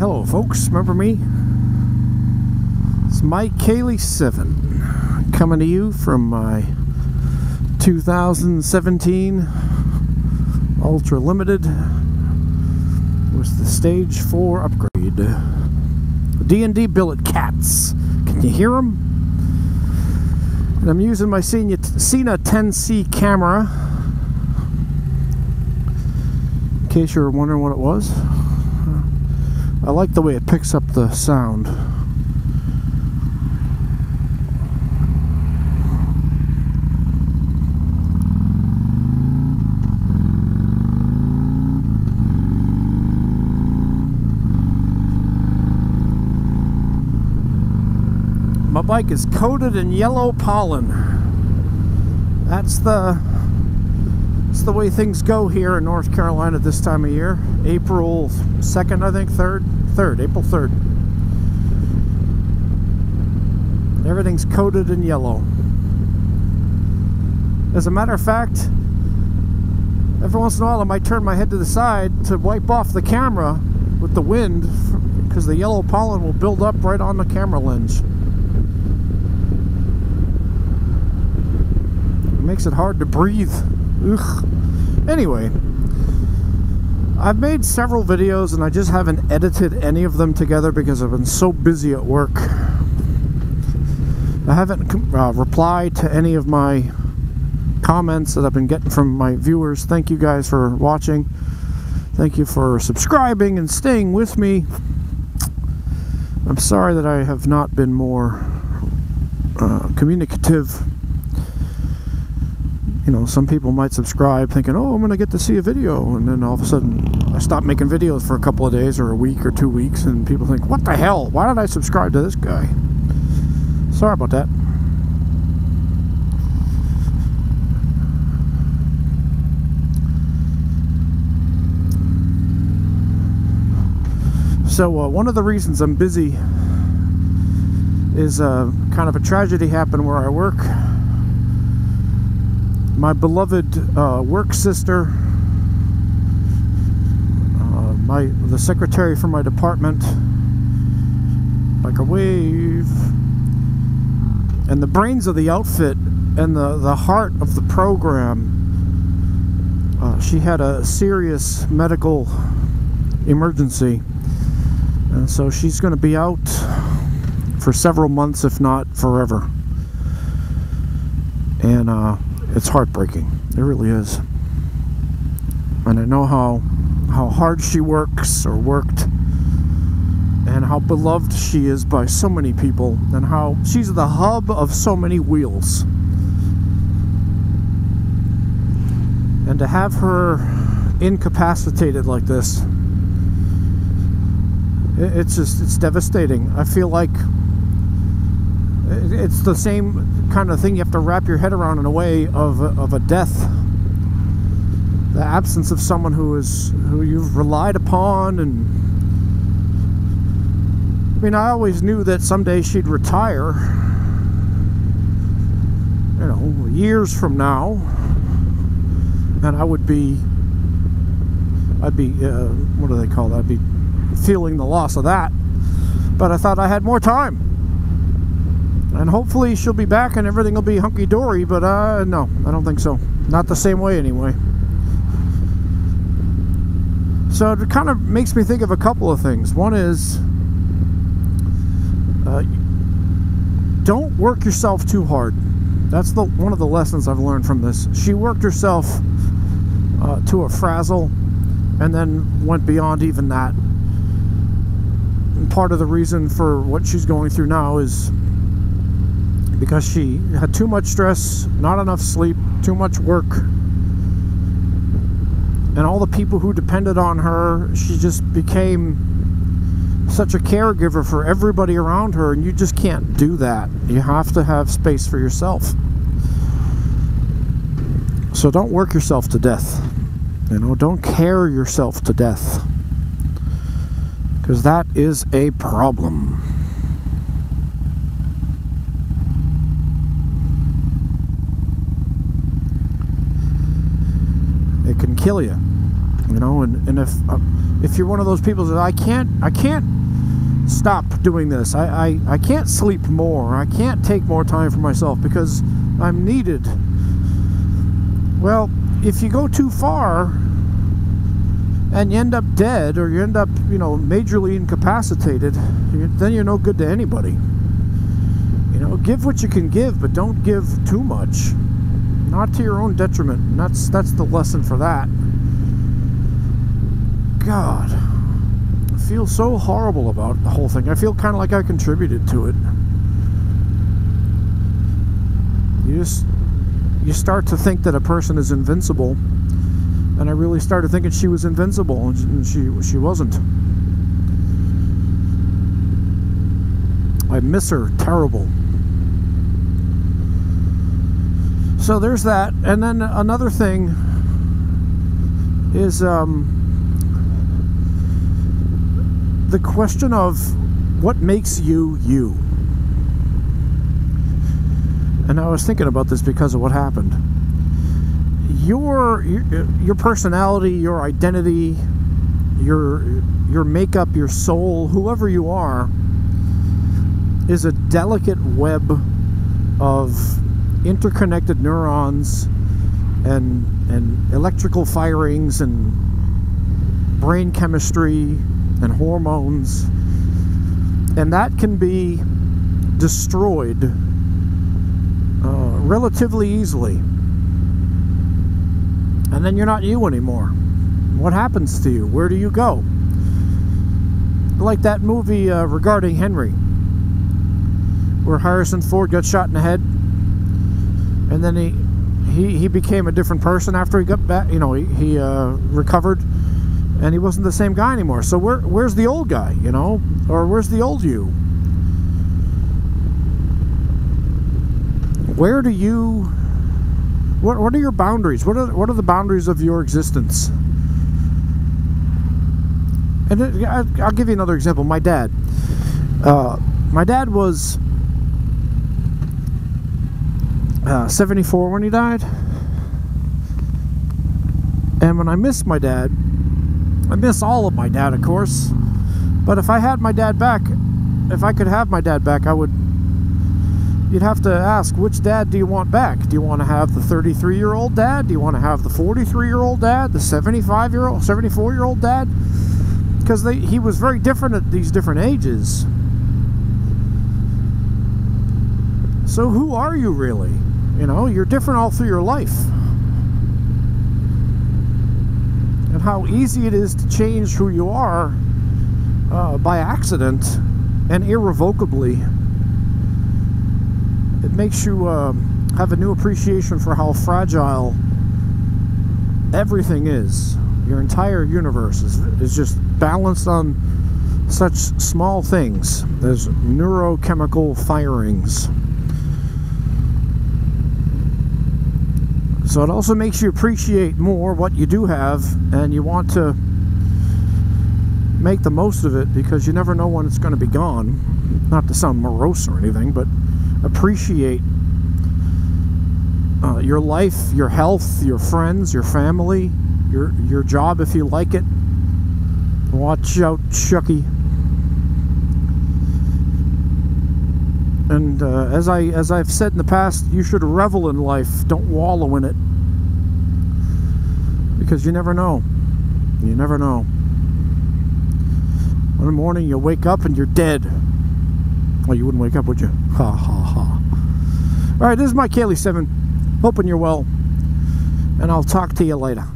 Hello folks, remember me? It's Mike Cayley7 coming to you from my 2017 Ultra Limited with the Stage 4 upgrade. D&D billet cats. Can you hear them? And I'm using my Cena 10C camera. In case you're wondering what it was. I like the way it picks up the sound. My bike is coated in yellow pollen. That's the way things go here in North Carolina at this time of year. April 2nd, I think, April 3rd. Everything's coated in yellow. As a matter of fact, every once in a while I might turn my head to the side to wipe off the camera with the wind, because the yellow pollen will build up right on the camera lens. It makes it hard to breathe. Ugh. Anyway, I've made several videos and I just haven't edited any of them together because I've been so busy at work. I haven't replied to any of my comments that I've been getting from my viewers. Thank you guys for watching. Thank you for subscribing and staying with me. I'm sorry that I have not been more communicative. You know, some people might subscribe thinking, oh, I'm going to get to see a video, and then all of a sudden I stop making videos for a couple of days or a week or 2 weeks, and people think, what the hell? Why did I subscribe to this guy? Sorry about that. So one of the reasons I'm busy is kind of a tragedy happened where I work. My beloved work sister, the secretary for my department, like a wave, and the brains of the outfit and the heart of the program, she had a serious medical emergency, and so she's going to be out for several months, if not forever. And it's heartbreaking. It really is. And I know how hard she works or worked, and how beloved she is by so many people, and how she's the hub of so many wheels. And to have her incapacitated like this, it's devastating. I feel like it's the same kind of thing you have to wrap your head around in a way of a death. The absence of someone who you've relied upon. And I mean, I always knew that someday she'd retire, you know, years from now, and I'd be what do they call that? I'd be feeling the loss of that. But I thought I had more time. And hopefully she'll be back and everything will be hunky-dory, but no, I don't think so. Not the same way anyway. So it kind of makes me think of a couple of things. One is, don't work yourself too hard. That's one of the lessons I've learned from this. She worked herself to a frazzle and then went beyond even that. And part of the reason for what she's going through now is because she had too much stress, not enough sleep, too much work, and all the people who depended on her. She just became such a caregiver for everybody around her, and you just can't do that. You have to have space for yourself. So don't work yourself to death. You know, don't care yourself to death, because that is a problem. It can kill you, you know. And if if you're one of those people that I can't stop doing this. I can't sleep more. I can't take more time for myself because I'm needed. Well, if you go too far and you end up dead, or you end up, majorly incapacitated, then you're no good to anybody. Give what you can give, but don't give too much. Not to your own detriment. And that's the lesson for that. God, I feel so horrible about the whole thing. I feel kind of like I contributed to it. You start to think that a person is invincible, and I really started thinking she was invincible, and she wasn't. I miss her terrible. So there's that. And then another thing is the question of what makes you you. And I was thinking about this because of what happened. Your personality, your identity, your makeup, your soul, whoever you are, is a delicate web of interconnected neurons and electrical firings and brain chemistry and hormones, and that can be destroyed relatively easily, and then you're not you anymore. What happens to you? Where do you go? Like that movie regarding Henry, where Harrison Ford got shot in the head, and then he became a different person after he got back. He recovered, and he wasn't the same guy anymore. So where's the old guy? Or where's the old you? Where do you? What are your boundaries? What are the boundaries of your existence? And I'll give you another example. My dad. My dad was 74 when he died, and when I miss my dad, I miss all of my dad, of course, but if I had my dad back, if I could have my dad back, you'd have to ask, which dad do you want back? Do you want to have the 33-year-old dad? Do you want to have the 43-year-old dad? The 75-year-old, 74-year-old dad? Because he was very different at these different ages. So who are you really? You're different all through your life. And how easy it is to change who you are by accident and irrevocably. It makes you have a new appreciation for how fragile everything is. Your entire universe is just balanced on such small things as neurochemical firings. So it also makes you appreciate more what you do have, and you want to make the most of it because you never know when it's going to be gone. Not to sound morose or anything, but appreciate your life, your health, your friends, your family, your job if you like it. Watch out, Chucky. And as I've said in the past, you should revel in life. Don't wallow in it, because you never know. You never know. One morning you'll wake up and you're dead. Well, you wouldn't wake up, would you? Ha ha ha. All right, this is my Kaylee 7. Hoping you're well, and I'll talk to you later.